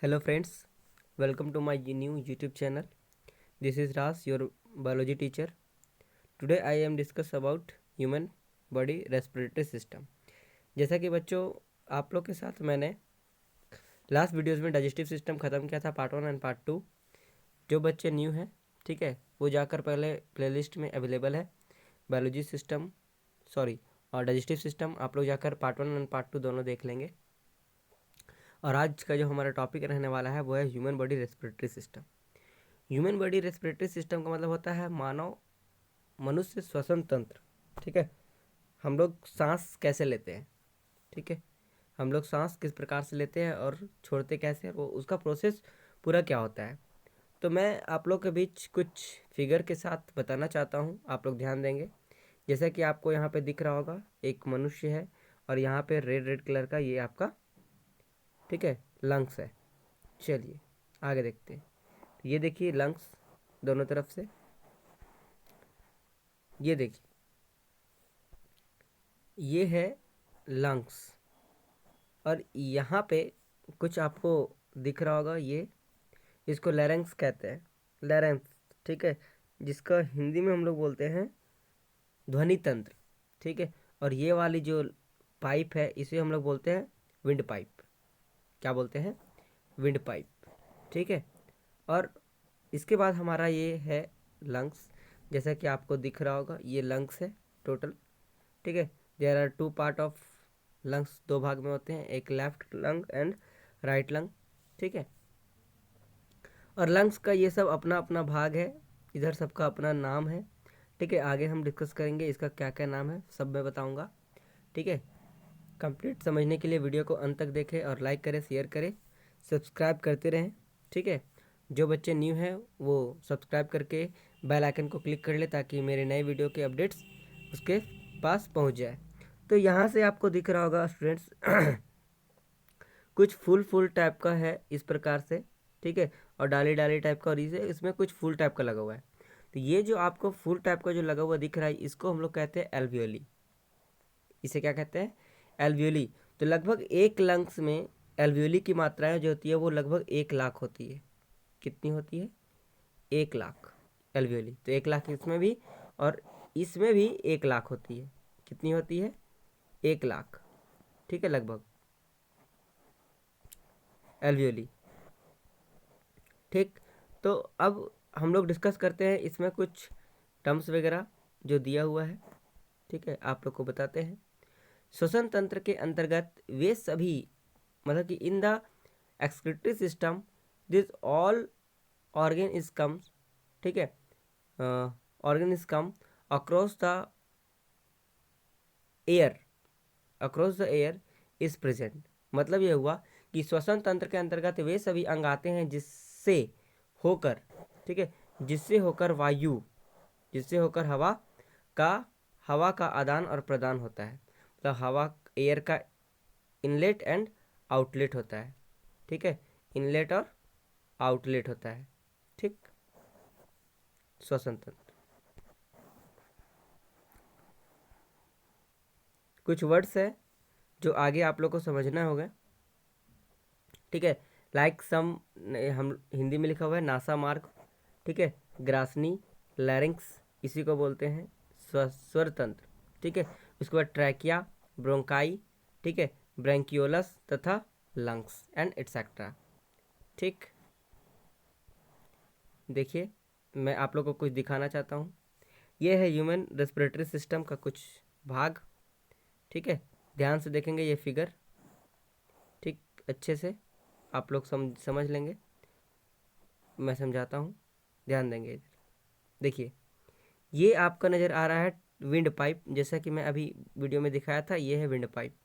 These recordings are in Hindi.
Hello friends, welcome to my new YouTube channel. This is Ras, your biology teacher. Today I am discuss about human body respiratory system. जैसा कि बच्चों आप लोग के साथ मैंने लास्ट वीडियोस में डाइजेस्टिव सिस्टम ख़त्म किया था पार्ट 1 एंड पार्ट 2। जो बच्चे न्यू हैं ठीक है वो जाकर पहले प्लेलिस्ट में अवेलेबल है बायोलॉजी सिस्टम और डाइजेस्टिव सिस्टम। आप लोग जाकर पार्ट 1 एंड पार्ट 2 दोनों देख लेंगे। और आज का जो हमारा टॉपिक रहने वाला है वो है human body respiratory system. Human body respiratory system का मतलब होता है मनुष्य श्वसन तंत्र। ठीक है, हम लोग सांस कैसे लेते हैं, ठीक है, हम लोग सांस किस प्रकार से लेते हैं और छोड़ते कैसे हैं, वो उसका प्रोसेस पूरा क्या होता है। तो मैं आप लोग के बीच कुछ फिगर के साथ बताना चाहता हूँ, आप लोग ध्यान देंगे। जैसा कि आपको यहाँ पे दिख रहा होगा एक मनुष्य है और यहाँ पे रेड रेड कलर का ये आपका ठीक है लंग्स है। चलिए आगे देखते हैं। तो ये देखिए लंग्स दोनों तरफ से, ये देखिए ये है लंग्स और यहाँ पे कुछ आपको दिख रहा होगा, ये इसको लैरिंक्स कहते हैं, लैरिंक्स ठीक है, जिसका हिंदी में हम लोग बोलते हैं ध्वनि तंत्र। ठीक है, और ये वाली जो पाइप है इसे हम लोग बोलते हैं विंड पाइप। क्या बोलते हैं? Wind pipe. ठीक है, और इसके बाद हमारा ये है लंग्स। जैसा कि आपको दिख रहा होगा ये लंग्स है टोटल। ठीक है, there are two part of lungs, दो भाग में होते हैं, एक left lung and right lung. ठीक है, और लंग्स का ये सब अपना अपना भाग है, इधर सबका अपना नाम है। ठीक है, आगे हम डिस्कस करेंगे इसका क्या क्या नाम है, सब मैं बताऊंगा। ठीक है, कंप्लीट समझने के लिए वीडियो को अंत तक देखें और लाइक करें, शेयर करें, सब्सक्राइब करते रहें। ठीक है, जो बच्चे न्यू हैं वो सब्सक्राइब करके बेल आइकन को क्लिक कर ले ताकि मेरे नए वीडियो के अपडेट्स उसके पास पहुंच जाए। तो यहाँ से आपको दिख रहा होगा स्टूडेंट्स कुछ फुल फुल टाइप का है इस प्रकार से। ठीक है, और डाली डाली टाइप का, और इसे इसमें कुछ फुल टाइप का लगा हुआ है। तो ये जो आपको फुल टाइप का जो लगा हुआ दिख रहा है इसको हम लोग कहते हैं एल्वियोली। इसे क्या कहते हैं? एल्वियोली। तो लगभग एक लंग्स में एल्वियोली की मात्राएं जो होती है वो लगभग 1 लाख होती है। कितनी होती है? 1 लाख एल्वियोली। तो 1 लाख इसमें भी और इसमें भी 1 लाख होती है। कितनी होती है? 1 लाख। ठीक है, लगभग एल्वियोली। ठीक, तो अब हम लोग डिस्कस करते हैं इसमें कुछ टर्म्स वगैरह जो दिया हुआ है। ठीक है, आप लोग को बताते हैं। श्वसन तंत्र के अंतर्गत वे सभी, मतलब कि in the excretory system this all organ is comes. ठीक है, organ is come across the air, across the air is present. मतलब ये हुआ कि श्वसन तंत्र के अंतर्गत वे सभी अंग आते हैं जिससे होकर, ठीक है, जिससे होकर वायु, जिससे होकर का हवा का आदान और प्रदान होता है। मतलब हवा एयर का इनलेट एंड आउटलेट होता है। ठीक है, इनलेट और आउटलेट होता है। ठीक, श्वसन तंत्र। कुछ वर्ड्स है जो आगे आप लोग को समझना होगा। ठीक है, लाइक सम, हम हिंदी में लिखा हुआ है नासा मार्ग। ठीक है, ग्रासनी, लैरिंक्स इसी को बोलते हैं स्वर तंत्र। ठीक है, उसके बाद ट्रैकिया, ब्रोंकाई, ठीक है, ब्रैंकियोलस तथा लंग्स एंड एटसेट्रा। ठीक, देखिए मैं आप लोग को कुछ दिखाना चाहता हूँ। ये है ह्यूमन रेस्पिरेटरी सिस्टम का कुछ भाग। ठीक है, ध्यान से देखेंगे ये फिगर, ठीक, अच्छे से आप लोग समझ लेंगे। मैं समझाता हूँ, ध्यान देंगे इधर। देखिए ये आपका नज़र आ रहा है विंड पाइप, जैसा कि मैं अभी वीडियो में दिखाया था, ये है विंड पाइप।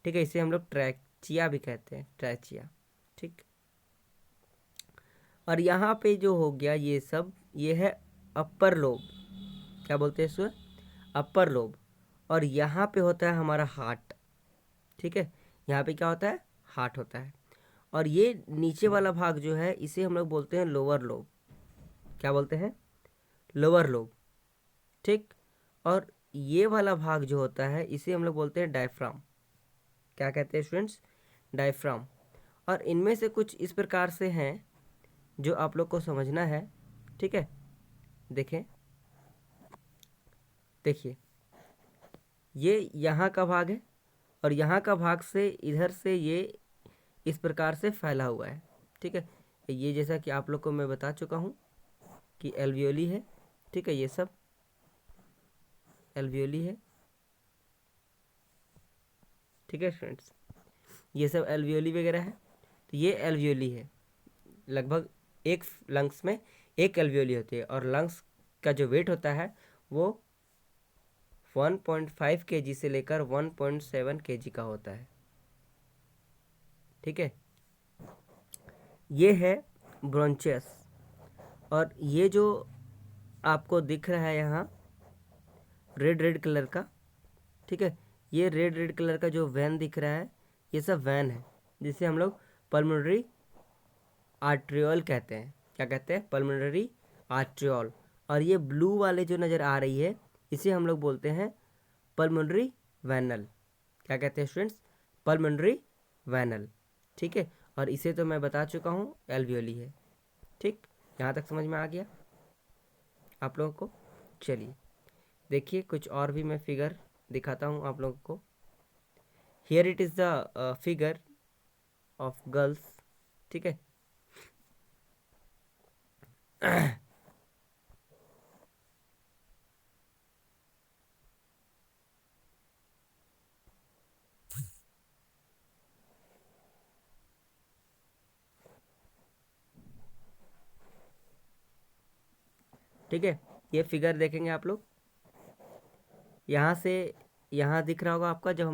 ठीक है, इसे हम लोग ट्रैचिया भी कहते हैं, ट्रैचिया। ठीक, और यहाँ पे जो हो गया ये सब, ये है अपर लोब। क्या बोलते हैं इसको? Upper lobe. और यहाँ पे होता है हमारा हार्ट। ठीक है, यहाँ पे क्या होता है? हार्ट होता है। और ये नीचे वाला भाग जो है इसे हम लोग बोलते हैं लोअर लोब। क्या बोलते हैं? Lower lobe. ठीक, और ये वाला भाग जो होता है इसे हम लोग बोलते हैं डायफ्राम। क्या कहते हैं स्टूडेंट्स? डायफ्राम। और इनमें से कुछ इस प्रकार से हैं जो आप लोग को समझना है। ठीक है, देखें, देखिए ये यहाँ का भाग है और यहाँ का भाग से इधर से ये इस प्रकार से फैला हुआ है। ठीक है, ये जैसा कि आप लोग को मैं बता चुका हूँ कि एल्वियोली है। ठीक है, ये सब एल्वियोली है। ठीक है फ्रेंड्स, ये सब एल्वियोली वगैरह है। तो ये एल्वियोली है, लगभग एक लंग्स में एक एल्वियोली होती है और लंग्स का जो वेट होता है वो 1.5 kg से लेकर 1.7 kg का होता है। ठीक है, ये है ब्रोंचियस। और ये जो आपको दिख रहा है यहाँ रेड रेड कलर का, ठीक है, ये रेड रेड कलर का जो वैन दिख रहा है ये सब वैन है, जिसे हम लोग पल्मोनरी आर्ट्रियोल कहते हैं। क्या कहते हैं? Pulmonary arteriole. और ये ब्लू वाले जो नज़र आ रही है इसे हम लोग बोलते हैं पल्मोनरी वैनल। क्या कहते हैं स्टूडेंट्स? पल्मोनरी वैनल। ठीक है, और इसे तो मैं बता चुका हूँ एल्वियोली है। ठीक, यहाँ तक समझ में आ गया आप लोगों को? चलिए देखिए, कुछ और भी मैं फिगर दिखाता हूँ आप लोगों को। Here it is the figure of girls. ठीक है, ठीक है, ये फिगर देखेंगे आप लोग। यहाँ से यहाँ दिख रहा होगा आपका, जब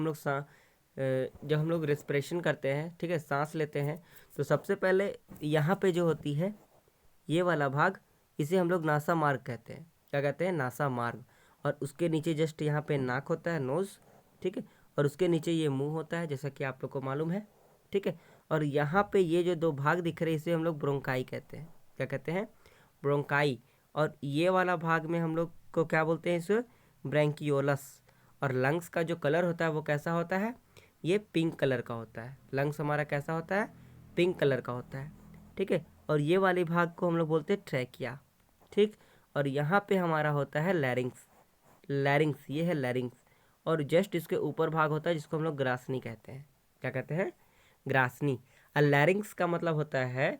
हम लोग रेस्पिरेशन करते हैं, ठीक है, सांस लेते हैं, तो सबसे पहले यहाँ पे जो होती है ये वाला भाग, इसे हम लोग नासा मार्ग कहते हैं। क्या कहते हैं? नासा मार्ग। और उसके नीचे जस्ट यहाँ पे नाक होता है, नोज़। ठीक है, और उसके नीचे ये मुंह होता है, जैसा कि आप लोग को मालूम है। ठीक है, और यहाँ पे ये जो दो भाग दिख रहे हैं इसे हम लोग ब्रोंकाई कहते हैं। क्या कहते हैं? ब्रोंकाई। और ये वाला भाग में हम लोग को क्या बोलते हैं? इसे ब्रैंकियोलस। और लंग्स का जो कलर होता है वो कैसा होता है? ये पिंक कलर का होता है। लंग्स हमारा कैसा होता है? पिंक कलर का होता है। ठीक है, और ये वाले भाग को हम लोग बोलते हैं ट्रैकिया। ठीक, और यहाँ पे हमारा होता है लैरिंग्स। लैरिंग्स, ये है लैरिंग्स। और जस्ट इसके ऊपर भाग होता है जिसको हम लोग ग्रासनी कहते हैं। क्या कहते हैं? ग्रासनी। और लैरिंग्स का मतलब होता है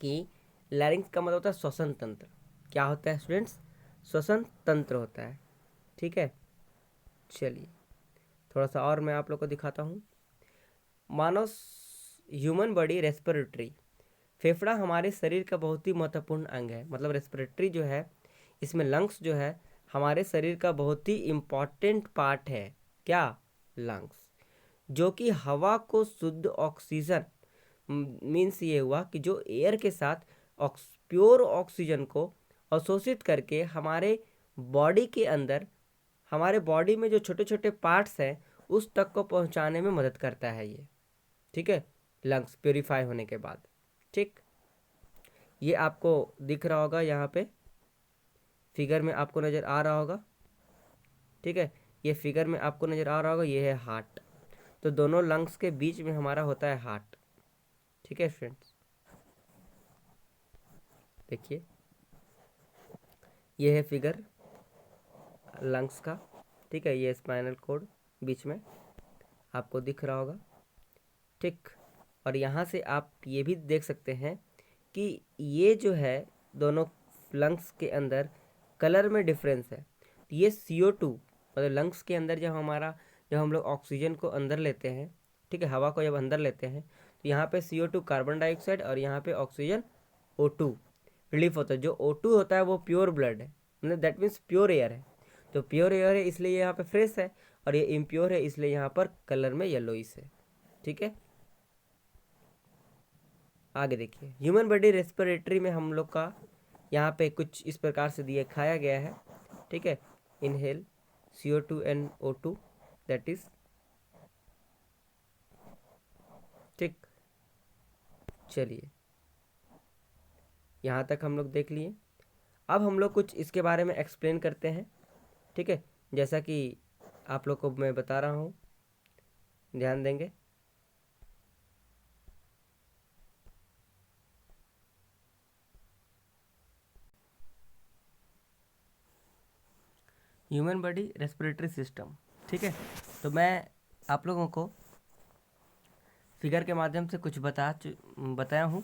कि लैरिंग्स का मतलब होता है श्वसन तंत्र। क्या होता है स्टूडेंट्स? श्वसन तंत्र होता है। ठीक है, चलिए थोड़ा सा और मैं आप लोग को दिखाता हूँ। मानव ह्यूमन बॉडी रेस्पिरेटरी, फेफड़ा हमारे शरीर का बहुत ही महत्वपूर्ण अंग है। मतलब रेस्पिरेटरी जो है, इसमें लंग्स जो है हमारे शरीर का बहुत ही इम्पॉर्टेंट पार्ट है। क्या? लंग्स, जो कि हवा को शुद्ध ऑक्सीजन, मीन्स ये हुआ कि जो एयर के साथ प्योर ऑक्सीजन को अवशोषित करके हमारे बॉडी के अंदर, हमारे बॉडी में जो छोटे छोटे पार्ट्स हैं उस तक को पहुंचाने में मदद करता है ये। ठीक है, लंग्स प्योरीफाई होने के बाद। ठीक, ये आपको दिख रहा होगा, यहाँ पे फिगर में आपको नज़र आ रहा होगा। ठीक है, ये फिगर में आपको नज़र आ रहा होगा, ये है हार्ट। तो दोनों लंग्स के बीच में हमारा होता है हार्ट। ठीक है फ्रेंड्स, देखिए ये है फिगर लंग्स का। ठीक है, ये स्पाइनल कोड बीच में आपको दिख रहा होगा। ठीक, और यहाँ से आप ये भी देख सकते हैं कि ये जो है दोनों लंग्स के अंदर कलर में डिफरेंस है। ये CO2, मतलब लंग्स के अंदर जब हम लोग ऑक्सीजन को अंदर लेते हैं, ठीक है, हवा को जब अंदर लेते हैं, तो यहाँ पे CO2 कार्बन डाइऑक्साइड और यहाँ पे ऑक्सीजन O2 रिलीफ होता है। जो O2 होता है वो प्योर ब्लड है, मतलब दैट मीन्स प्योर एयर है। तो प्योर एयर है इसलिए यहाँ पे फ्रेश है, और ये इम्प्योर है इसलिए यहाँ पर कलर में येलोइश है। ठीक है, आगे देखिए, ह्यूमन बॉडी रेस्पिरेटरी में हम लोग का यहाँ पे कुछ इस प्रकार से दिखाया गया है। ठीक है, inhale CO2 and O2, that is. ठीक, चलिए यहाँ तक हम लोग देख लिए। अब हम लोग कुछ इसके बारे में एक्सप्लेन करते हैं। ठीक है, जैसा कि आप लोग को मैं बता रहा हूँ, ध्यान देंगे। Human body respiratory system. ठीक है, तो मैं आप लोगों को फिगर के माध्यम से कुछ बताया हूँ।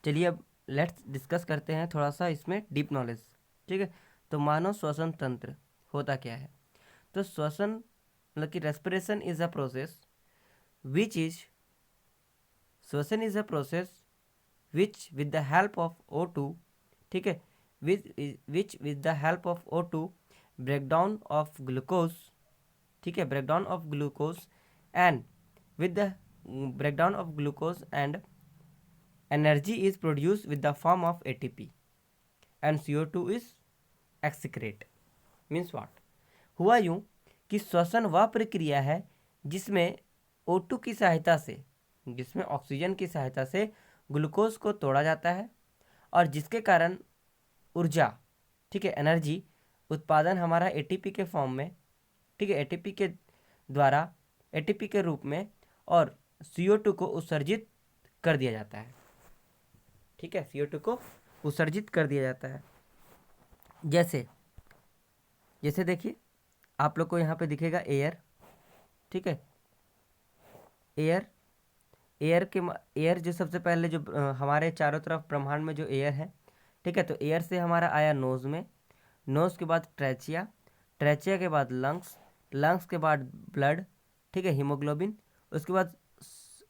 चलिए अब लेट्स डिस्कस करते हैं थोड़ा सा इसमें डीप नॉलेज। ठीक है, तो मानव श्वसन तंत्र होता क्या है। तो श्वसन मतलब कि respiration is a process which is श्वसन is a process which with the help of O2, ठीक है, which with the help of O2 breakdown of glucose, ठीक है, breakdown of glucose and with the breakdown of glucose and energy is produced with the form of ATP and CO2 is excrete। Means what हुआ यूं कि श्वसन वह प्रक्रिया है जिसमें O2 की सहायता से, जिसमें ऑक्सीजन की सहायता से ग्लूकोज को तोड़ा जाता है और जिसके कारण ऊर्जा, ठीक है, एनर्जी उत्पादन हमारा ATP के फॉर्म में, ठीक है, ATP के द्वारा, ATP के रूप में और CO2 को उत्सर्जित कर दिया जाता है। ठीक है, CO2 को उत्सर्जित कर दिया जाता है। जैसे जैसे देखिए आप लोग को यहाँ पे दिखेगा एयर, ठीक है, एयर एयर जो सबसे पहले जो हमारे चारों तरफ ब्रह्मांड में जो एयर है, ठीक है, तो एयर से हमारा आया नोज़ में, नोज़ के बाद ट्रेचिया, ट्रेचिया के बाद लंग्स, लंग्स के बाद ब्लड, ठीक है, हीमोग्लोबिन, उसके बाद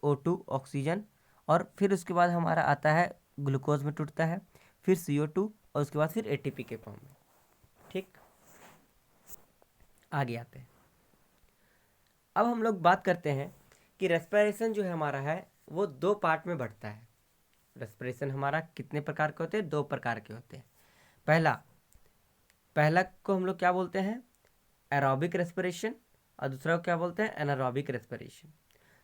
O2 ऑक्सीजन, और फिर उसके बाद हमारा आता है ग्लूकोज में टूटता है, फिर CO2 और उसके बाद फिर ATP के फॉर्म में। ठीक, आगे आते हैं। अब हम लोग बात करते हैं कि रेस्पिरेशन जो है हमारा है वो दो पार्ट में बढ़ता है। रेस्पिरेशन हमारा कितने प्रकार के होते हैं, दो प्रकार के होते हैं। पहला को हम लोग क्या बोलते हैं, एरोबिक रेस्पिरेशन, और दूसरा को क्या बोलते हैं, एनारोबिक रेस्पिरेशन।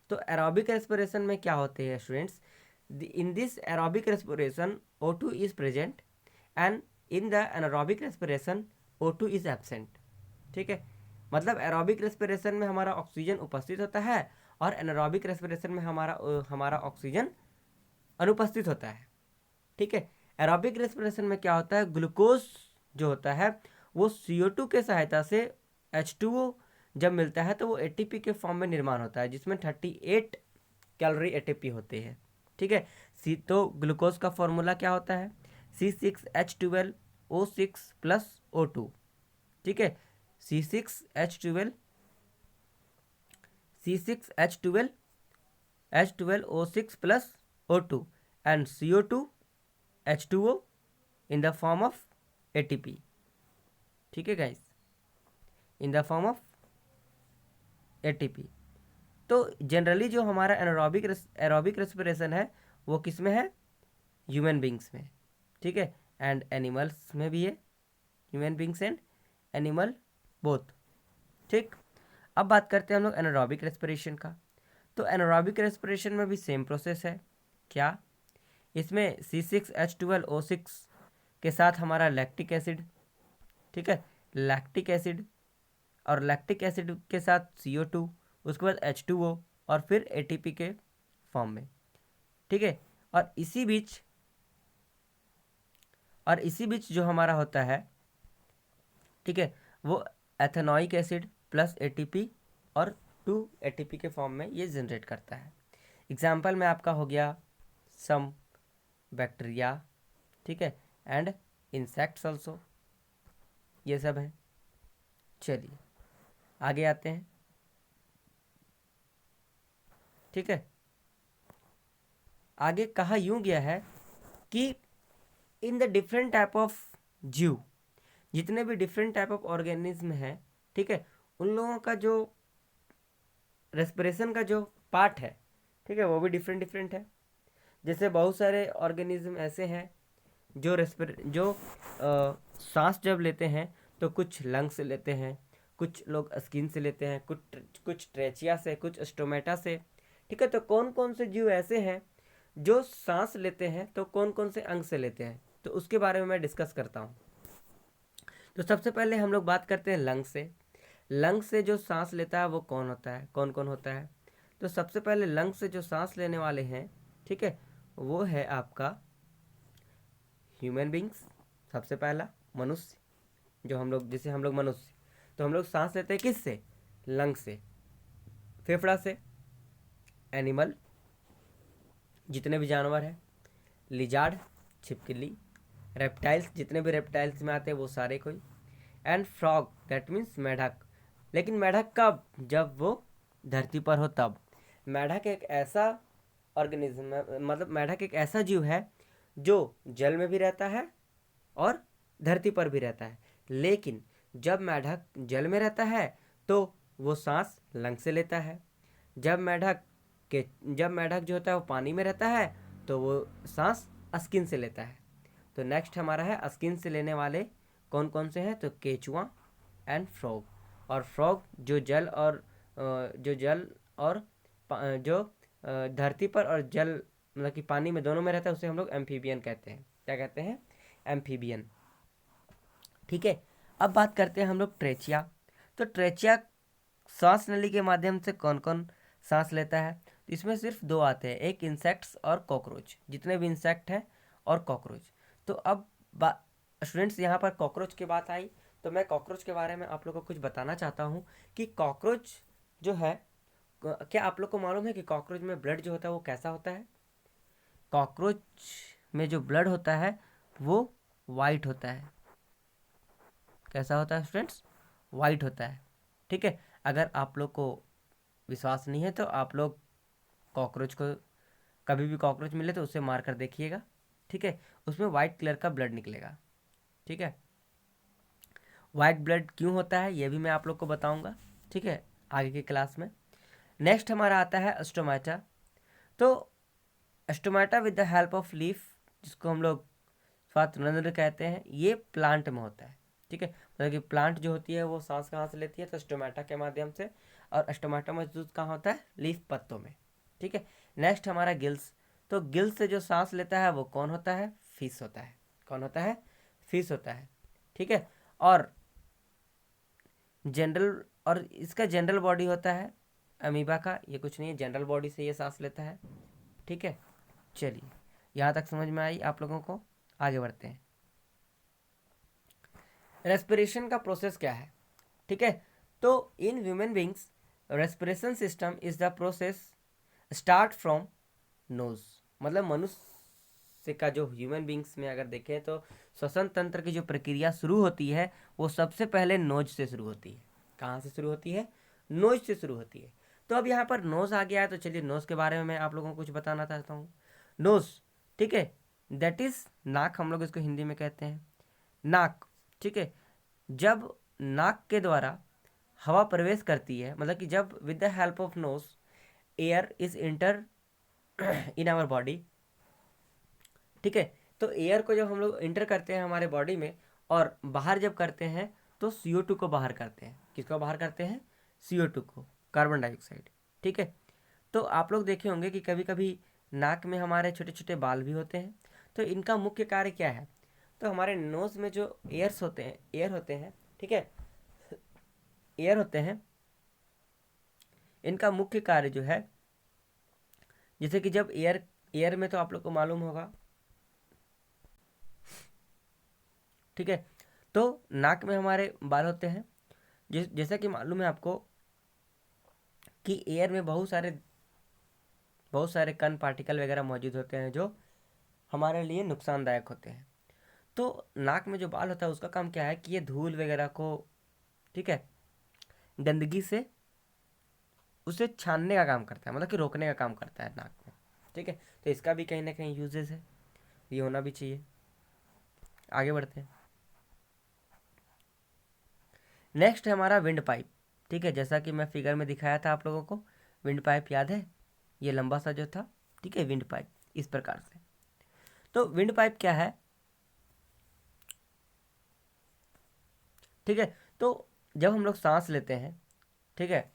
तो एरोबिक रेस्पिरेशन में क्या होते हैं students, in this aerobic respiration O2 is present and in the anaerobic respiration O2 is absent. ठीक है, मतलब एरोबिक रेस्पिरेशन में हमारा ऑक्सीजन उपस्थित होता है और एनारोबिक रेस्पिरेशन में हमारा ऑक्सीजन अनुपस्थित होता है। ठीक है, एरोबिक रेस्पिरेशन में क्या होता है, ग्लूकोज जो होता है वो CO2 के सहायता से H2O जब मिलता है तो वो ATP के फॉर्म में निर्माण होता है, जिसमें 38 कैलोरी ATP होते हैं। ठीक है, तो ग्लूकोज का फॉर्मूला क्या होता है, C6H12O6 प्लस O2। ठीक है, C6H12O6 plus O2 and CO2 H2O in the form of ATP। ठीक है guys, in the form of ATP। तो जनरली जो हमारा एरोबिक रेस्पिरेशन है वो किस में है, ह्यूमन बींग्स में। ठीक है, एंड एनिमल्स में भी है, human beings and animal both. ठीक, अब बात करते हैं हम लोग एनारोबिक रेस्पिरेशन का। तो एनारोबिक रेस्पिरेशन में भी सेम प्रोसेस है। क्या, इसमें C6H12O6 के साथ हमारा लैक्टिक एसिड, ठीक है, लैक्टिक एसिड, और लैक्टिक एसिड के साथ CO2, उसके बाद H2O और फिर ATP के फॉर्म में। ठीक है, और इसी बीच जो हमारा होता है, ठीक है, वो एथेनोइक एसिड प्लस ATP और 2 ATP के फॉर्म में ये जनरेट करता है। एग्जाम्पल में आपका हो गया सम बैक्टीरिया, ठीक है, एंड इंसेक्ट्स ऑल्सो, ये सब है। चलिए आगे आते हैं। ठीक है, आगे कहा यूं गया है कि in the different type of जीव, जितने भी डिफरेंट टाइप ऑफ ऑर्गेनिज्म हैं, ठीक है, उन लोगों का जो रेस्पिरेशन का जो पार्ट है, ठीक है, वो भी डिफरेंट है। जैसे बहुत सारे ऑर्गेनिज्म ऐसे हैं जो सांस जब लेते हैं तो कुछ लंग्स से लेते हैं, कुछ लोग स्किन से लेते हैं, कुछ ट्रेचिया से, कुछ स्टोमेटा से। ठीक है, तो कौन कौन से जीव ऐसे हैं जो सांस लेते हैं, तो कौन कौन से अंग से लेते हैं, तो उसके बारे में मैं डिस्कस करता हूँ। तो सबसे पहले हम लोग बात करते हैं लंग से। लंग से जो सांस लेता है वो कौन होता है, कौन कौन होता है। तो सबसे पहले लंग से जो सांस लेने वाले हैं, ठीक है, वो है आपका ह्यूमन बींग्स। सबसे पहला मनुष्य, जो हम लोग, जैसे हम लोग मनुष्य, तो हम लोग सांस लेते हैं किससे? लंग से। फेफड़ा से एनिमल, जितने भी जानवर हैं, लिजार्ड छिपकली, रेप्टाइल्स जितने भी रेप्टाइल्स में आते हैं वो सारे कोई, एंड फ्रॉग दैट मीन्स मेढक। लेकिन मेढक कब? जब वो धरती पर हो तब। मेढक एक ऐसा ऑर्गेनिज्म है, मतलब मेढक एक ऐसा जीव है जो जल में भी रहता है और धरती पर भी रहता है। लेकिन जब मेढक जल में रहता है तो वो सांस लंग से लेता है। जब मेढक जब मेढक जो होता है वो पानी में रहता है तो वो सांस स्किन से लेता है। तो नेक्स्ट हमारा है स्किन से लेने वाले कौन कौन से हैं? तो केचुआ एंड फ्रॉग। और फ्रॉग जो जल और जो धरती पर और जल मतलब कि पानी में दोनों में रहता है उसे हम लोग एम्फीबियन कहते हैं। क्या कहते हैं? एम्फीबियन। ठीक है, अब बात करते हैं हम लोग ट्रेचिया। तो ट्रेचिया सांस नली के माध्यम से कौन कौन सांस लेता है? तो इसमें सिर्फ दो आते हैं, एक इंसेक्ट्स और कॉकरोच, जितने भी इंसेक्ट हैं और कॉकरोच। तो अब स्टूडेंट्स यहाँ पर कॉकरोच की बात आई तो मैं कॉकरोच के बारे में आप लोगों को कुछ बताना चाहता हूँ कि कॉकरोच जो है, क्या आप लोग को मालूम है कि कॉकरोच में ब्लड जो होता है वो कैसा होता है? कॉकरोच में जो ब्लड होता है वो वाइट होता है। कैसा होता है स्टूडेंट्स? वाइट होता है। ठीक है, अगर आप लोग को विश्वास नहीं है तो आप लोग कॉकरोच को कभी भी कॉकरोच मिले तो उसे मार कर देखिएगा। ठीक है, उसमें वाइट कलर का ब्लड निकलेगा। ठीक है, वाइट ब्लड क्यों होता है ये भी मैं आप लोग को बताऊंगा। ठीक है, आगे की क्लास में। नेक्स्ट हमारा आता है स्टोमेटा। तो stomata with the help of leaf, जिसको हम लोग स्वातंत्र कहते हैं, ये प्लांट में होता है। ठीक है, मतलब कि प्लांट जो होती है वो सांस कहाँ से लेती है? तो स्टोमेटा के माध्यम से। और स्टोमेटा मौजूद कहाँ होता है? लीफ पत्तों में। ठीक है, नेक्स्ट हमारा गिल्स। तो गिल्स से जो सांस लेता है वो कौन होता है? फिश होता है। कौन होता है? फिश होता है। ठीक है, और जनरल और इसका जनरल बॉडी होता है अमीबा का, ये कुछ नहीं है, जनरल बॉडी से ये सांस लेता है। ठीक है, चलिए यहाँ तक समझ में आई आप लोगों को? आगे बढ़ते हैं। रेस्पिरेशन का प्रोसेस क्या है? ठीक है, तो in human beings respiration system is the process start from knows. मतलब मनुष्य का जो ह्यूमन बींग्स में अगर देखें तो श्वसन तंत्र की जो प्रक्रिया शुरू होती है वो सबसे पहले नोज से शुरू होती है। कहाँ से शुरू होती है? नोज से शुरू होती है। तो अब यहाँ पर नोज आ गया है तो चलिए नोज के बारे में मैं आप लोगों को कुछ बताना चाहता हूँ। नोज, ठीक है, दैट इज नाक, हम लोग इसको हिंदी में कहते हैं नाक। ठीक है, जब नाक के द्वारा हवा प्रवेश करती है, मतलब कि जब with the help of nose air is enter in our body. ठीक है, तो एयर को जब हम लोग इंटर करते हैं हमारे बॉडी में और बाहर जब करते हैं तो CO2 को बाहर करते हैं। किसको बाहर करते हैं? CO2 को, कार्बन डाइऑक्साइड। ठीक है, तो आप लोग देखे होंगे कि कभी कभी नाक में हमारे छोटे छोटे बाल भी होते हैं। तो इनका मुख्य कार्य क्या है? तो हमारे नोज में जो एयर होते हैं, ठीक है, एयर होते हैं, इनका मुख्य कार्य जो है, जैसे कि जब एयर में तो आप लोग को मालूम होगा। ठीक है, तो नाक में हमारे बाल होते हैं। जैसा कि मालूम है आपको कि एयर में बहुत सारे कण पार्टिकल वगैरह मौजूद होते हैं जो हमारे लिए नुकसानदायक होते हैं। तो नाक में जो बाल होता है उसका काम क्या है कि ये धूल वगैरह को, ठीक है, गंदगी से उसे छानने का काम करता है, मतलब कि रोकने का काम करता है नाक में। ठीक है, तो इसका भी कहीं ना कहीं यूजेस है, ये होना भी चाहिए। आगे बढ़ते हैं। नेक्स्ट है हमारा विंड पाइप। ठीक है, जैसा कि मैं फिगर में दिखाया था आप लोगों को, विंड पाइप याद है? ये लंबा सा जो था, ठीक है, विंड पाइप इस प्रकार से। तो विंड पाइप क्या है? ठीक है, तो जब हम लोग सांस लेते हैं, ठीक है,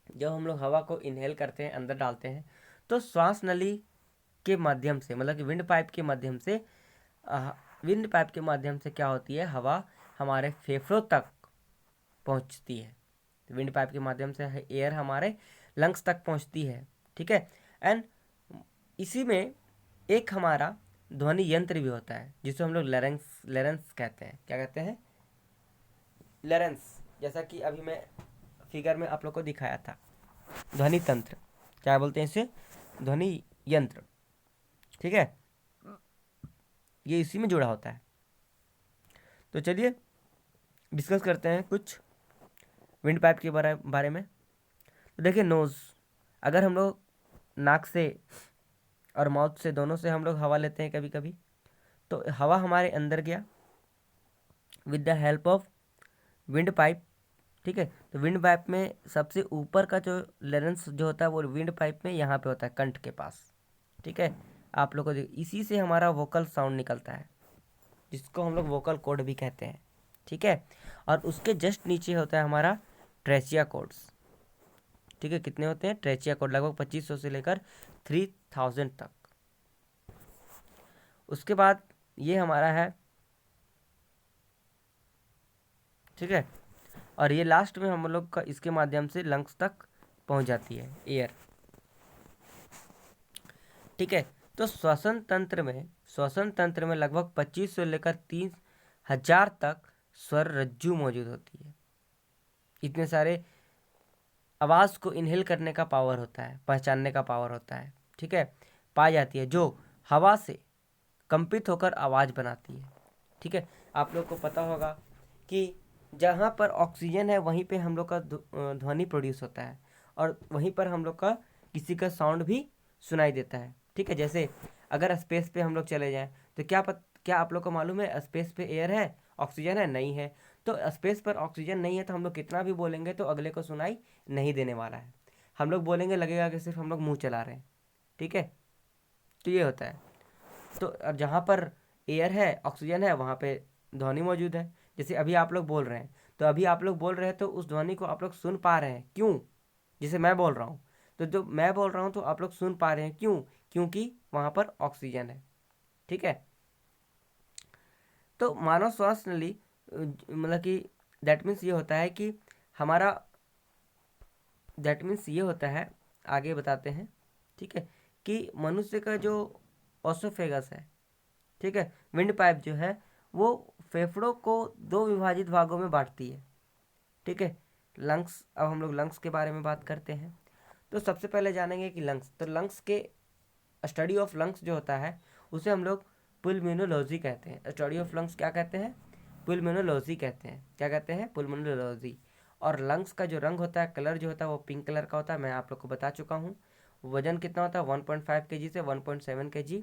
जब हम लोग हवा को इनहेल करते हैं, अंदर डालते हैं, तो श्वास नली के माध्यम से, मतलब कि विंड पाइप के माध्यम से क्या होती है? हवा हमारे फेफड़ों तक पहुंचती है। विंड पाइप के माध्यम से एयर हमारे लंग्स तक पहुंचती है। ठीक है, एंड इसी में एक हमारा ध्वनि यंत्र भी होता है जिसे हम लोग लेरेंस कहते हैं। क्या कहते हैं? लेरेंस। जैसा कि अभी मैं फिगर में आप लोग को दिखाया था, ध्वनि तंत्र, क्या बोलते हैं इसे, ध्वनि यंत्र, ठीक है, ये इसी में जुड़ा होता है। तो चलिए डिस्कस करते हैं कुछ विंड पाइप के बारे में। तो देखिए नोज़, अगर हम लोग नाक से और माउथ से दोनों से हम लोग हवा लेते हैं कभी कभी, तो हवा हमारे अंदर गया with the help of wind pipe, ठीक है। तो विंड पाइप में सबसे ऊपर का जो लेरेंस जो होता है वो विंड पाइप में यहाँ पे होता है, कंठ के पास, ठीक है। आप लोग को इसी से हमारा वोकल साउंड निकलता है, जिसको हम लोग वोकल कॉर्ड भी कहते हैं, ठीक है। और उसके जस्ट नीचे होता है हमारा ट्रेचिया कॉर्ड्स, ठीक है। कितने होते हैं ट्रेचिया कॉर्ड, लगभग 2500 से लेकर 3000 तक। उसके बाद ये हमारा है, ठीक है। और ये लास्ट में हम लोग का इसके माध्यम से लंग्स तक पहुंच जाती है एयर, ठीक है। तो श्वसन तंत्र में लगभग 2500 से लेकर 3000 तक स्वर रज्जु मौजूद होती है। इतने सारे आवाज़ को इनहेल करने का पावर होता है, पहचानने का पावर होता है, ठीक है, पाई जाती है, जो हवा से कंपित होकर आवाज़ बनाती है, ठीक है। आप लोग को पता होगा कि जहाँ पर ऑक्सीजन है वहीं पे हम लोग का ध्वनि प्रोड्यूस होता है, और वहीं पर हम लोग का किसी का साउंड भी सुनाई देता है, ठीक है। जैसे अगर स्पेस पे हम लोग चले जाएं तो क्या आप लोग को मालूम है स्पेस पे एयर है, ऑक्सीजन है, नहीं है। तो स्पेस पर ऑक्सीजन नहीं है तो हम लोग कितना भी बोलेंगे तो अगले को सुनाई नहीं देने वाला है। हम लोग बोलेंगे लगेगा कि सिर्फ हम लोग मुंह चला रहे हैं, ठीक है। तो ये होता है। तो जहाँ पर एयर है, ऑक्सीजन है, वहाँ पे ध्वनि मौजूद है। जैसे अभी आप लोग बोल रहे हैं, तो अभी आप लोग बोल रहे हैं तो उस ध्वनि को आप लोग सुन पा रहे हैं, क्यों? जैसे मैं बोल रहा हूँ, तो जो मैं बोल रहा हूँ तो आप लोग सुन पा रहे हैं, क्यों? क्योंकि वहाँ पर ऑक्सीजन है, ठीक है। तो मानव श्वास नली मतलब कि दैट मीन्स ये होता है कि हमारा, दैट मीन्स ये होता है, आगे बताते हैं, ठीक है, कि मनुष्य का जो ओसोफेगस है, ठीक है, विंड पाइप जो है वो फेफड़ों को दो विभाजित भागों में बांटती है, ठीक है। लंग्स, अब हम लोग लंग्स के बारे में बात करते हैं। तो सबसे पहले जानेंगे कि लंग्स, तो लंग्स के स्टडी ऑफ लंग्स जो होता है उसे हम लोग पुल्मोनोलॉजी कहते हैं। स्टडी ऑफ लंग्स क्या कहते हैं? पुल्मोनोलॉजी कहते हैं। क्या कहते हैं? पुल्मोनोलॉजी। और लंग्स का जो रंग होता है, कलर जो होता है वो पिंक कलर का होता है, मैं आप लोग को बता चुका हूँ। वजन कितना होता है? 1.5 kg से 1.7 kg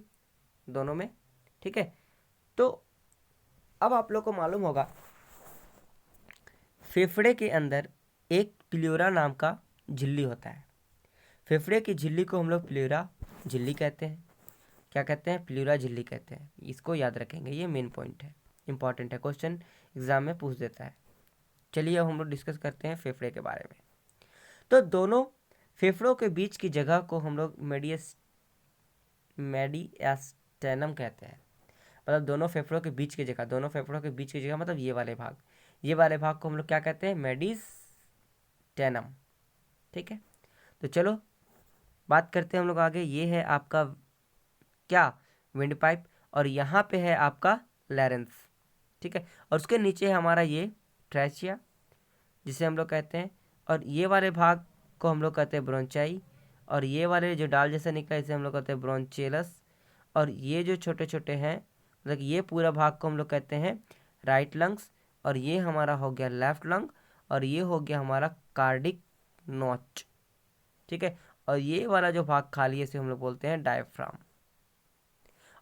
दोनों में, ठीक है। तो अब आप लोग को मालूम होगा फेफड़े के अंदर एक प्लेura नाम का झिल्ली होता है। फेफड़े की झिल्ली को हम लोग प्लेura झिल्ली कहते हैं। क्या कहते हैं? प्लेura झिल्ली कहते हैं। इसको याद रखेंगे, ये मेन पॉइंट है, इंपॉर्टेंट है, क्वेश्चन एग्जाम में पूछ देता है। चलिए अब हम लोग डिस्कस करते हैं फेफड़े के बारे में। तो दोनों फेफड़ों के बीच की जगह को हम लोग मेडिएस्टेनम कहते हैं। मतलब दोनों फेफड़ों के बीच की जगह, दोनों फेफड़ों के बीच की जगह मतलब ये वाले भाग, ये वाले भाग को हम लोग क्या कहते हैं? मेडिस्टेनम, ठीक है। तो चलो बात करते हैं हम लोग आगे। ये है आपका क्या? Wind pipe. और यहाँ पे है आपका लैरेंस, ठीक है। और उसके नीचे है हमारा ये ट्रैचिया, जिसे हम लोग कहते हैं। और ये वाले भाग को हम लोग कहते हैं ब्रोंचाई। और ये वाले जो डाल जैसा निकला इसे हम लोग कहते हैं ब्रोंचेलस। और ये जो छोटे छोटे हैं, मतलब ये पूरा भाग को हम लोग कहते हैं राइट लंग्स। और ये हमारा हो गया लेफ्ट लंग। और ये हो गया हमारा कार्डिक नॉच, ठीक है। और ये वाला जो भाग खाली है इसे हम लोग बोलते हैं डायफ्राम।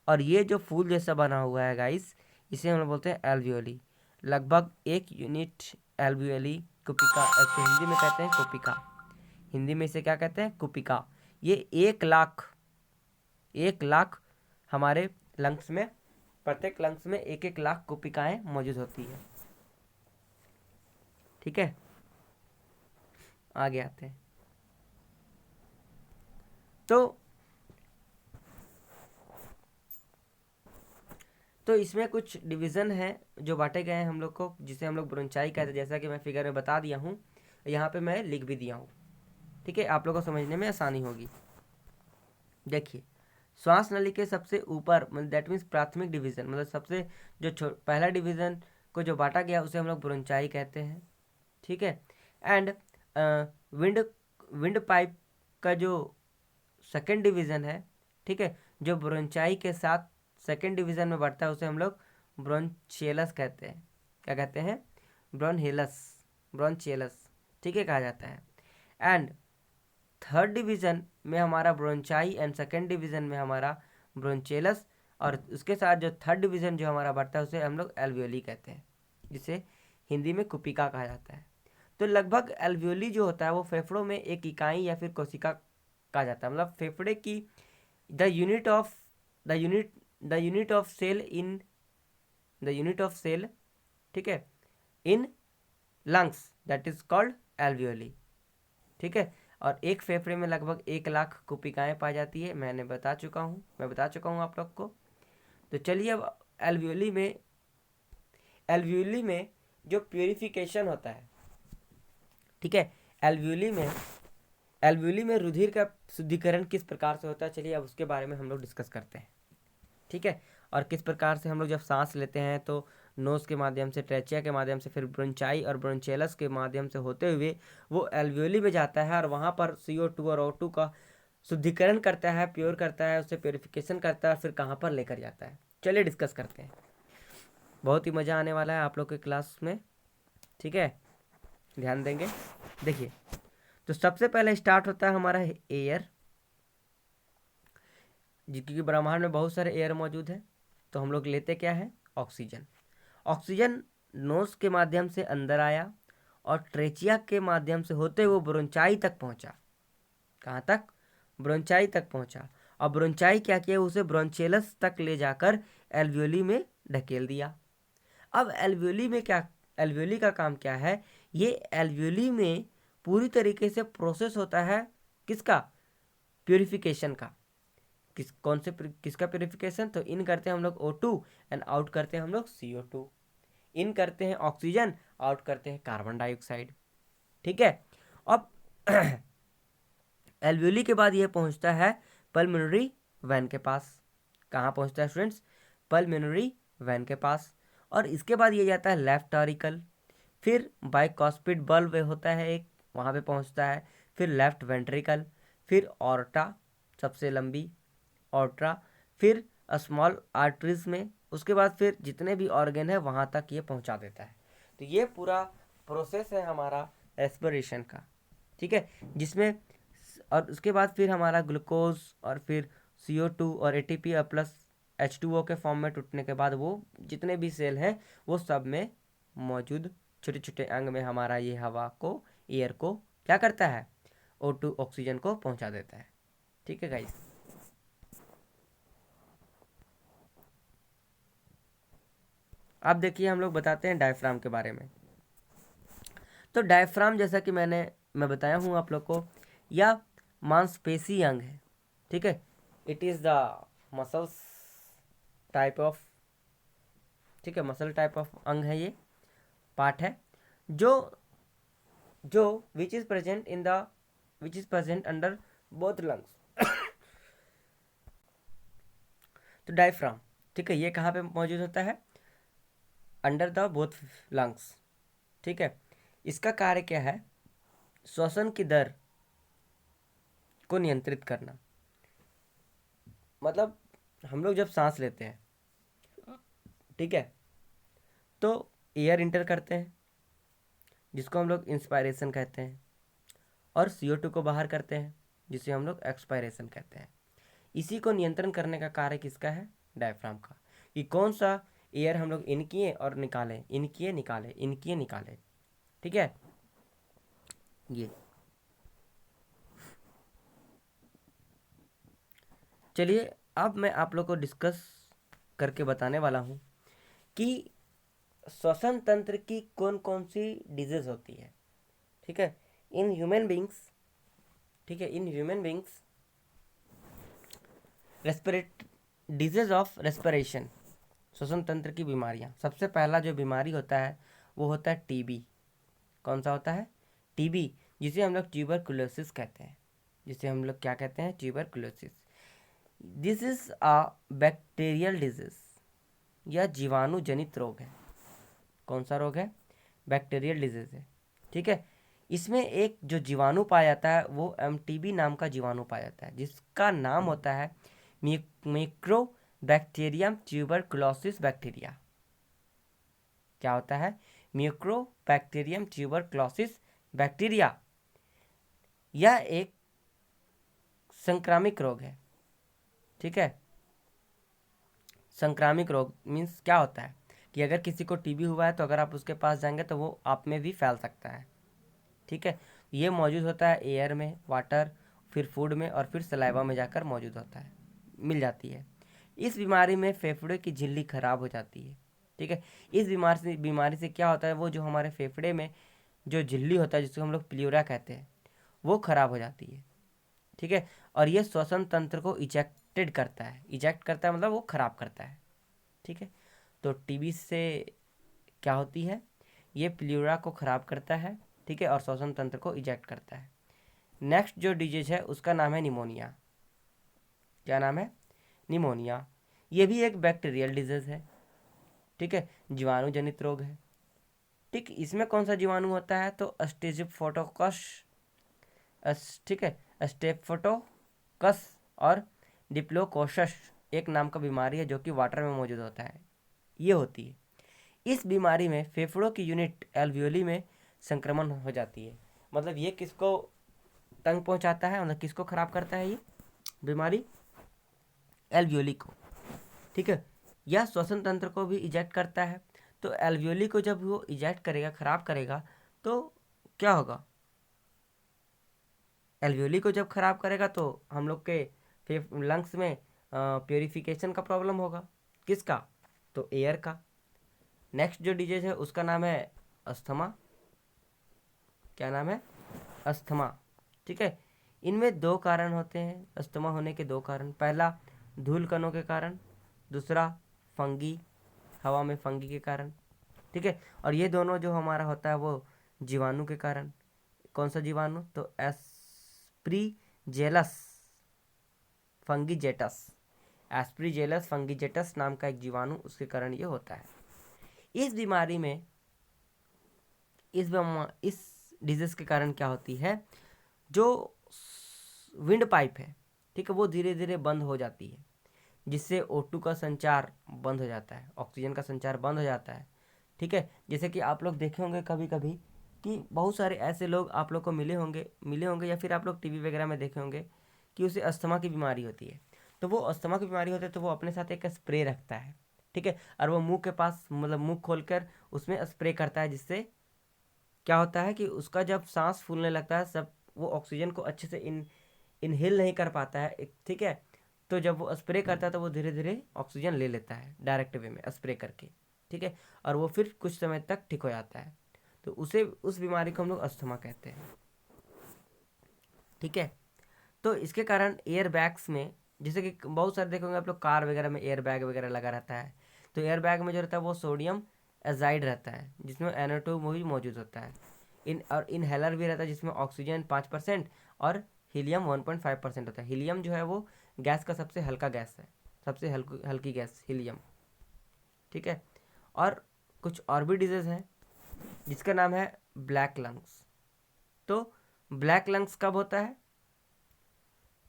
और ये जो फूल जैसा बना हुआ है गाइस, इसे हम लोग बोलते हैं एल्वियोली। लगभग 1 यूनिट एल्वियोली कुपिका, ऐसे हिंदी में कहते हैं कुपिका। हिंदी में इसे क्या कहते हैं? कुपिका। ये 1 लाख हमारे लंग्स में, प्रत्येक लंग्स में 1 लाख कुपिकाएं मौजूद होती है, ठीक है। आगे आते हैं। तो इसमें कुछ डिवीज़न है जो बांटे गए हैं हम लोग को, जिसे हम लोग ब्रोंचाई कहते हैं, जैसा कि मैं फिगर में बता दिया हूँ, यहाँ पे मैं लिख भी दिया हूँ, ठीक है। आप लोगों को समझने में आसानी होगी। देखिए श्वास नली के सबसे ऊपर, मतलब दैट मीन्स प्राथमिक डिवीज़न, मतलब सबसे जो पहला डिवीज़न को जो बांटा गया उसे हम लोग ब्रोंचाई कहते हैं, ठीक है। एंड विंड विंड पाइप का जो सेकेंड डिवीज़न है, ठीक है, जो ब्रोंचाई के साथ सेकेंड डिवीज़न में बढ़ता है उसे हम लोग ब्रोंचियलस कहते हैं। क्या कहते हैं? ब्रोनहिलस, ब्रोंचियलस, ठीक है, कहा जाता है। एंड थर्ड डिवीज़न में हमारा ब्रोंचाई एंड सेकेंड डिवीज़न में हमारा ब्रोंचियलस, और उसके साथ जो थर्ड डिवीज़न जो हमारा बढ़ता है उसे हम लोग एल्वियोली कहते हैं, जिसे हिंदी में कुपिका कहा जाता है। तो लगभग एल्वियोली जो होता है वो फेफड़ों में एक इकाई या फिर कोशिका कहा जाता है, मतलब फेफड़े की the unit of the unit the unit of cell in the unit of cell, ठीक है, in lungs, that is called alveoli, ठीक है। और एक फेफड़े में लगभग 1 लाख कुपिकाएँ पाई जाती है, मैं बता चुका हूँ आप लोग को। तो चलिए अब एल्वियोली में जो प्यूरिफिकेशन होता है, ठीक है, एल्वियोली में रुधिर का शुद्धिकरण किस प्रकार से होता है, चलिए अब उसके बारे में हम लोग डिस्कस करते हैं, ठीक है। और किस प्रकार से हम लोग जब सांस लेते हैं तो नोज़ के माध्यम से, ट्रेचिया के माध्यम से, फिर ब्रोंचाई और ब्रोंचेलस के माध्यम से होते हुए वो एल्वियोली में जाता है और वहाँ पर CO2 और O2 का शुद्धिकरण करता है, प्योर करता है, उससे प्योरिफिकेशन करता है, फिर कहाँ पर लेकर जाता है। चलिए डिस्कस करते हैं, बहुत ही मज़ा आने वाला है आप लोग के क्लास में, ठीक है, ध्यान देंगे। देखिए, तो सबसे पहले स्टार्ट होता है हमारा एयर, क्योंकि ब्रह्मांड में बहुत सारे एयर मौजूद है, तो हम लोग लेते क्या है? ऑक्सीजन। ऑक्सीजन नोज के माध्यम से अंदर आया और ट्रेचिया के माध्यम से होते हुए ब्रोंचाई तक पहुंचा। कहाँ तक? ब्रोंचाई तक पहुंचा। और ब्रोंचाई क्या किया? उसे ब्रोंचेलस तक ले जाकर एल्वियोली में ढकेल दिया। अब एल्वियोली का काम क्या है? ये एल्वियोली में पूरी तरीके से प्रोसेस होता है किसका? प्यूरिफिकेशन का। किसका प्यूरिफिकेशन? तो इन करते हैं हम लोग O2 एंड आउट करते हैं हम लोग CO2। इन करते हैं ऑक्सीजन, आउट करते हैं कार्बन डाइऑक्साइड, ठीक है। अब एल्वियोली के बाद ये पहुंचता है पल्मोनरी वैन के पास। कहाँ पहुंचता है स्टूडेंट्स? पल्मोनरी वैन के पास। और इसके बाद ये जाता है लेफ्ट ऑरिकल, फिर बाइकॉस्पिड बल्ब होता है एक, वहाँ पे पहुंचता है, फिर लेफ्ट वेंट्रिकल, फिर ऑर्टा, सबसे लंबी ऑर्ट्रा, फिर स्मॉल आर्टरीज में, उसके बाद फिर जितने भी ऑर्गन है वहाँ तक ये पहुँचा देता है। तो ये पूरा प्रोसेस है हमारा रेस्पिरेशन का, ठीक है, जिसमें और उसके बाद फिर हमारा ग्लूकोज और फिर CO2 और ATP और प्लस H2O के फॉर्म में टूटने के बाद वो जितने भी सेल हैं वो सब में मौजूद छोटे छोटे अंग में हमारा ये हवा को, एयर को क्या करता है? O2 ऑक्सीजन को पहुंचा देता है, ठीक है गाइस। अब देखिए हम लोग बताते हैं डायफ्राम के बारे में। तो डायफ्राम जैसा कि मैं बताया हूँ आप लोग को, यह मांसपेशी अंग है, ठीक है। It is the muscles type of, ठीक है, मसल टाइप ऑफ अंग है, ये पार्ट है जो जो which is present under both lungs. तो डायफ्राम, ठीक है, ये कहाँ पे मौजूद होता है? अंडर द बोथ लंग्स, ठीक है। इसका कार्य क्या है? श्वसन की दर को नियंत्रित करना। मतलब हम लोग जब सांस लेते हैं, ठीक है, तो एयर इंटर करते हैं जिसको हम लोग इंस्पायरेशन कहते हैं, और CO2 को बाहर करते हैं जिसे हम लोग एक्सपायरेशन कहते हैं। इसी को नियंत्रण करने का कार्य किसका है? डायफ्राम का, कि कौन सा एयर हम लोग इन किए और निकालें, इन किए निकालें, इन किए निकालें, ठीक है। ये चलिए अब मैं आप लोग को डिस्कस करके बताने वाला हूँ कि श्वसन तंत्र की कौन कौन सी डिजीज होती है, ठीक है, इन ह्यूमन बींग्स, ठीक है, in human beings रेस्पिरेट disease of respiration, श्वसन तंत्र की बीमारियाँ। सबसे पहला जो बीमारी होता है वो होता है TB। कौन सा होता है? TB, जिसे हम लोग ट्यूबरकुलोसिस कहते हैं, जिसे हम लोग क्या कहते हैं? Tuberculosis. This is a bacterial disease, यह जीवाणु जनित रोग है। कौन सा रोग है? बैक्टीरियल डिजीज है। ठीक है। इसमें एक जो जीवाणु पाया जाता है वो एमटीबी नाम का जीवाणु पाया जाता है, जिसका नाम होता है मिक्रो बैक्टीरियम ट्यूबरकुलोसिस बैक्टीरिया। क्या होता है? Micro bacterium tuberculosis bacteria. यह एक संक्रामक रोग है। ठीक है। संक्रामक रोग मीन्स क्या होता है कि अगर किसी को टीबी हुआ है तो अगर आप उसके पास जाएंगे तो वो आप में भी फैल सकता है। ठीक है। ये मौजूद होता है एयर में, वाटर, फिर फूड में और फिर सलाइवा में जाकर मौजूद होता है, मिल जाती है। इस बीमारी में फेफड़े की झिल्ली खराब हो जाती है। ठीक है। इस बीमारी से क्या होता है, वो जो हमारे फेफड़े में जो झिल्ली होता है जिसको हम लोग प्लियोरा कहते हैं, वो खराब हो जाती है। ठीक है। और ये श्वसन तंत्र को इजेक्टेड करता है। इजेक्ट करता है मतलब वो खराब करता है। ठीक है। तो टीबी से क्या होती है, ये प्लियोरा को खराब करता है। ठीक है। और श्वसन तंत्र को इजेक्ट करता है। नेक्स्ट जो डिजीज है उसका नाम है निमोनिया। क्या नाम है? निमोनिया। ये भी एक बैक्टीरियल डिजीज है। ठीक है। जीवाणु जनित रोग है। ठीक। इसमें कौन सा जीवाणु होता है? तो स्टेफिलोकोकस। ठीक है। स्टेफिलोकोकस और डिप्लोकोकस एक नाम का बीमारी है जो कि वाटर में मौजूद होता है, ये होती है। इस बीमारी में फेफड़ों की यूनिट एल्वियोली में संक्रमण हो जाती है। मतलब ये किसको तंग पहुंचाता है, मतलब किसको खराब करता है ये बीमारी? एल्वियोली को। ठीक है। यह श्वसन तंत्र को भी इजेक्ट करता है। तो एल्वियोली को जब वो इजेक्ट करेगा, खराब करेगा, तो क्या होगा? एल्वियोली को जब खराब करेगा तो हम लोग के लंग्स में प्योरीफिकेशन का प्रॉब्लम होगा। किसका? तो एयर का। नेक्स्ट जो डिजीज है उसका नाम है अस्थमा। क्या नाम है? अस्थमा। ठीक है। इनमें दो कारण होते हैं अस्थमा होने के, दो कारण। पहला धूल कणों के कारण, दूसरा फंगी, हवा में फंगी के कारण। ठीक है। और ये दोनों जो हमारा होता है वो जीवाणु के कारण। कौन सा जीवाणु? तो एस्प्रीजेलस फंगीजेटस। एस्प्रीजेलस फंगीजेटस नाम का एक जीवाणु, उसके कारण ये होता है। इस बीमारी में इस डिजीज के कारण क्या होती है, जो विंड पाइप है, ठीक है, वो धीरे धीरे बंद हो जाती है, जिससे O2 का संचार बंद हो जाता है, ऑक्सीजन का संचार बंद हो जाता है। ठीक है। जैसे कि आप लोग देखे होंगे कभी कभी कि बहुत सारे ऐसे लोग आप लोग को मिले होंगे या फिर आप लोग टीवी वगैरह में देखे होंगे कि उसे अस्थमा की बीमारी होती है। तो वो अस्थमा की बीमारी होती है तो वो अपने साथ एक स्प्रे रखता है। ठीक है। और वो मुंह के पास, मतलब मुंह खोलकर उसमें स्प्रे करता है, जिससे क्या होता है कि उसका जब सांस फूलने लगता है, सब वो ऑक्सीजन को अच्छे से इनहेल नहीं कर पाता है। ठीक है। तो जब वो स्प्रे करता है तो वो धीरे धीरे ऑक्सीजन ले लेता है डायरेक्ट वे में स्प्रे करके। ठीक है। और वो फिर कुछ समय तक ठीक हो जाता है। तो उस बीमारी को हम लोग अस्थमा कहते हैं। ठीक है। तो इसके कारण एयर बैग्स में, जैसे कि बहुत सारे देखोगे आप लोग कार वगैरह में एयर बैग वगैरह लगा रहता है। तो एयर बैग में जो रहता है वो सोडियम एजाइड रहता है, जिसमें NO2 भी मौजूद होता है। और इनहेलर भी रहता है जिसमें ऑक्सीजन 5% और हीलियम 1.5% होता है। हीलियम जो है वो गैस का सबसे हल्का गैस है, सबसे हल्की गैस हीलियम। ठीक है। और कुछ और भी डिजीज हैं जिसका नाम है ब्लैक लंग्स। तो ब्लैक लंग्स कब होता है?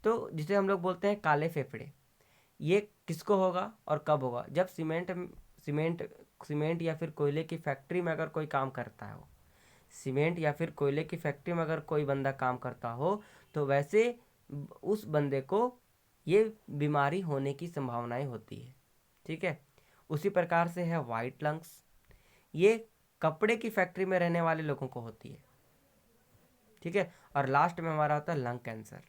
तो जिसे हम लोग बोलते हैं काले फेफड़े। ये किसको होगा और कब होगा? जब सीमेंट सीमेंट या फिर कोयले की फैक्ट्री में अगर कोई काम करता हो, सीमेंट या फिर कोयले की फैक्ट्री में अगर कोई बंदा काम करता हो, तो वैसे उस बंदे को ये बीमारी होने की संभावनाएं होती है। ठीक है। उसी प्रकार से है वाइट लंग्स। ये कपड़े की फैक्ट्री में रहने वाले लोगों को होती है। ठीक है। और लास्ट में हमारा होता है लंग कैंसर।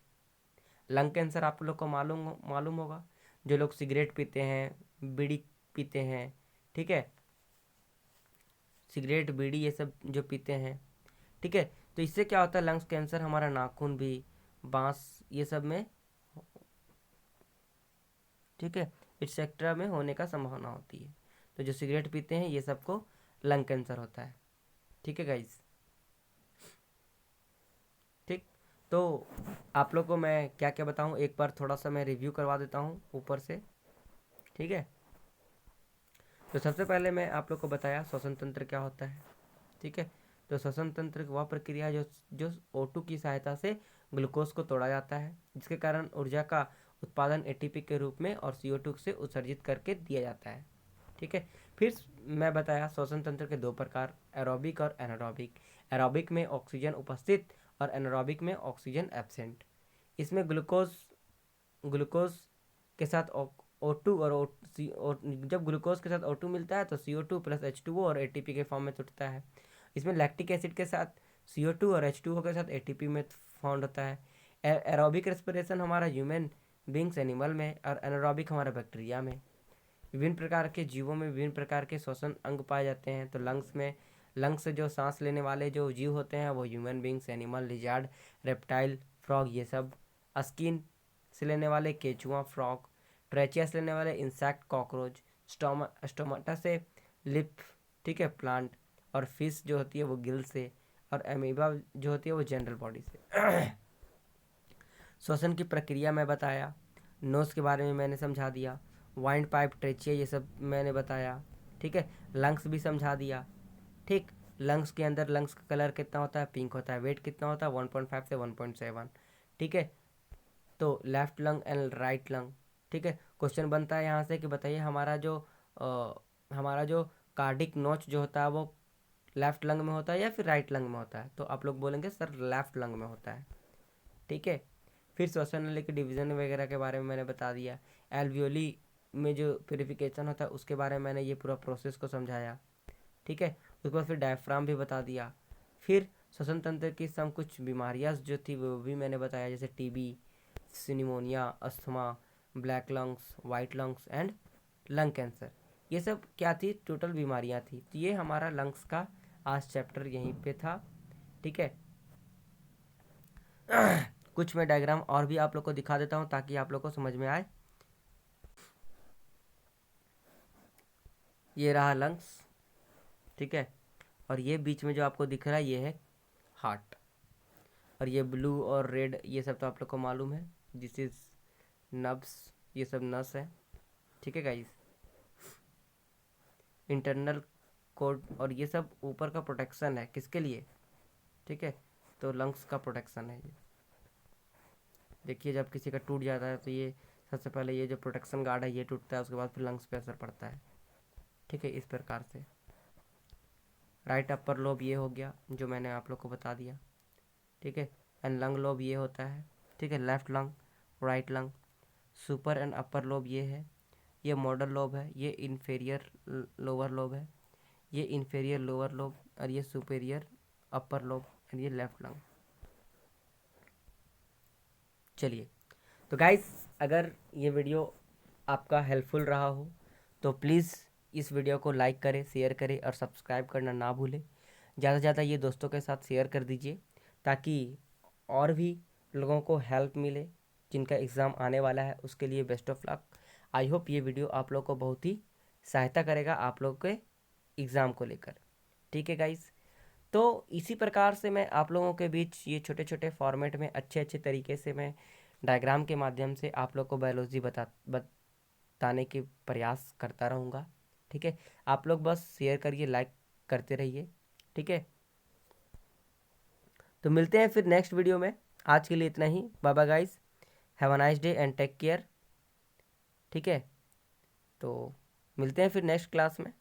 लंग कैंसर आप लोग को मालूम मालूम होगा, जो लोग सिगरेट पीते हैं, बीड़ी पीते हैं। ठीक है। सिगरेट, बीड़ी ये सब जो पीते हैं। ठीक है। तो इससे क्या होता है, लंग्स कैंसर हमारा नाखून भी, बांस, ये सब में, ठीक है, एक्सेट्रा में होने का संभावना होती है। तो जो सिगरेट पीते हैं ये सबको लंग कैंसर होता है। ठीक है गाइस। ठीक। तो आप लोग को मैं क्या क्या बताऊं, एक बार थोड़ा सा मैं रिव्यू करवा देता हूं ऊपर से। ठीक है। तो सबसे पहले मैं आप लोग को बताया श्वसन तंत्र क्या होता है। ठीक है। तो श्वसन तंत्र वह प्रक्रिया है जो O2 की सहायता से ग्लूकोज को तोड़ा जाता है, जिसके कारण ऊर्जा का उत्पादन एटीपी के रूप में और CO2 से उत्सर्जित करके दिया जाता है। ठीक है। फिर मैं बताया श्वसन तंत्र के दो प्रकार, एरोबिक और एनारोबिक। एरोबिक में ऑक्सीजन उपस्थित और एनारोबिक में ऑक्सीजन एब्सेंट। इसमें ग्लूकोज के साथ O2 और जब ग्लूकोज के साथ O2 मिलता है तो CO2 प्लस H2O और ATP के फॉर्म में टूटता है। इसमें लैक्टिक एसिड के साथ CO2 और H2O के साथ ATP में फाउंड होता है। एरोबिक रेस्पिरेशन हमारा ह्यूमन बींग्स एनिमल में और एनारोबिक हमारा बैक्टीरिया में। विभिन्न प्रकार के जीवों में विभिन्न प्रकार के श्वसन अंग पाए जाते हैं। तो लंग्स से जो सांस लेने वाले जो जीव होते हैं वो human beings, animal, lizard, reptile, frog, ये सब। स्किन से लेने वाले केचुआ, फ्रॉग। ट्रेचिया से लेने वाले इंसेक्ट, कॉकरोच। स्टोमाटा से लिप, ठीक है, प्लांट। और फिश जो होती है वो गिल से। और अमीबा जो होती है वो जनरल बॉडी से। श्वसन की प्रक्रिया मैं बताया, नोज के बारे में मैंने समझा दिया, वाइंड पाइप, ट्रेचिया, ये सब मैंने बताया। ठीक है। लंग्स भी समझा दिया। ठीक। लंग्स के अंदर लंग्स का कलर कितना होता है, पिंक होता है। वेट कितना होता है, 1.5 से 1.7। ठीक है। तो left lung and right lung. ठीक है। क्वेश्चन बनता है यहाँ से कि बताइए हमारा जो कार्डिक नोच जो होता है वो लेफ्ट लंग में होता है या फिर राइट लंग में होता है। तो आप लोग बोलेंगे सर लेफ्ट लंग में होता है। ठीक है। फिर श्वसन नली के डिवीज़न वगैरह के बारे में मैंने बता दिया। एल्वियोली में जो प्यूरिफिकेशन होता है उसके बारे में मैंने ये पूरा प्रोसेस को समझाया। ठीक है। उसके बाद फिर डायफ्राम भी बता दिया। फिर श्वसन तंत्र की सब कुछ बीमारियाँ जो थी वो भी मैंने बताया, जैसे TB, pneumonia, asthma, black lungs, white lungs and lung cancer. ये सब क्या थी, टोटल बीमारियाँ थी। तो ये हमारा लंग्स का आज चैप्टर यहीं पे था। ठीक है। कुछ मैं डायग्राम और भी आप लोग को दिखा देता हूँ ताकि आप लोग को समझ में आए। ये रहा लंग्स, ठीक है। और ये बीच में जो आपको दिख रहा है ये है हार्ट। और ये ब्लू और रेड ये सब तो आप लोग को मालूम है, दिस इज नब्स, ये सब नस है। ठीक है गाइस। इंटरनल कोड और ये सब ऊपर का प्रोटेक्शन है, किसके लिए, ठीक है। तो लंग्स का प्रोटेक्शन है ये। देखिए जब किसी का टूट जाता है तो ये सबसे पहले ये जो प्रोटेक्शन गार्ड है ये टूटता है, उसके बाद फिर लंग्स पे असर पड़ता है। ठीक है, इस प्रकार से। राइट अपर लोब ये हो गया जो मैंने आप लोग को बता दिया। ठीक है। एंड लंग लोब ये होता है। ठीक है, left lung, right lung. Super and upper lobe ये है, ये मॉडल लोब है, ये इन्फेरियर लोअर लोब है, ये इन्फेरियर लोअर लोब, और ये सुपेरियर अपर लोब, और ये लेफ्ट लंग। चलिए, तो गाइस अगर ये वीडियो आपका हेल्पफुल रहा हो तो प्लीज़ इस वीडियो को लाइक करें, शेयर करें और सब्सक्राइब करना ना भूलें। ज़्यादा से ज़्यादा ये दोस्तों के साथ शेयर कर दीजिए ताकि और भी लोगों को हेल्प मिले जिनका एग्ज़ाम आने वाला है। उसके लिए best of luck. I hope ये वीडियो आप लोग को बहुत ही सहायता करेगा आप लोग के एग्ज़ाम को लेकर। ठीक है गाइस, तो इसी प्रकार से मैं आप लोगों के बीच ये छोटे छोटे फॉर्मेट में अच्छे अच्छे तरीके से मैं डायग्राम के माध्यम से आप लोग को बायोलॉजी बताने के प्रयास करता रहूँगा। ठीक है, आप लोग बस शेयर करिए, लाइक करते रहिए। ठीक है, तो मिलते हैं फिर नेक्स्ट वीडियो में। आज के लिए इतना ही। Bye bye guys, have a nice day and take care. ठीक है, तो मिलते हैं फिर नेक्स्ट क्लास में।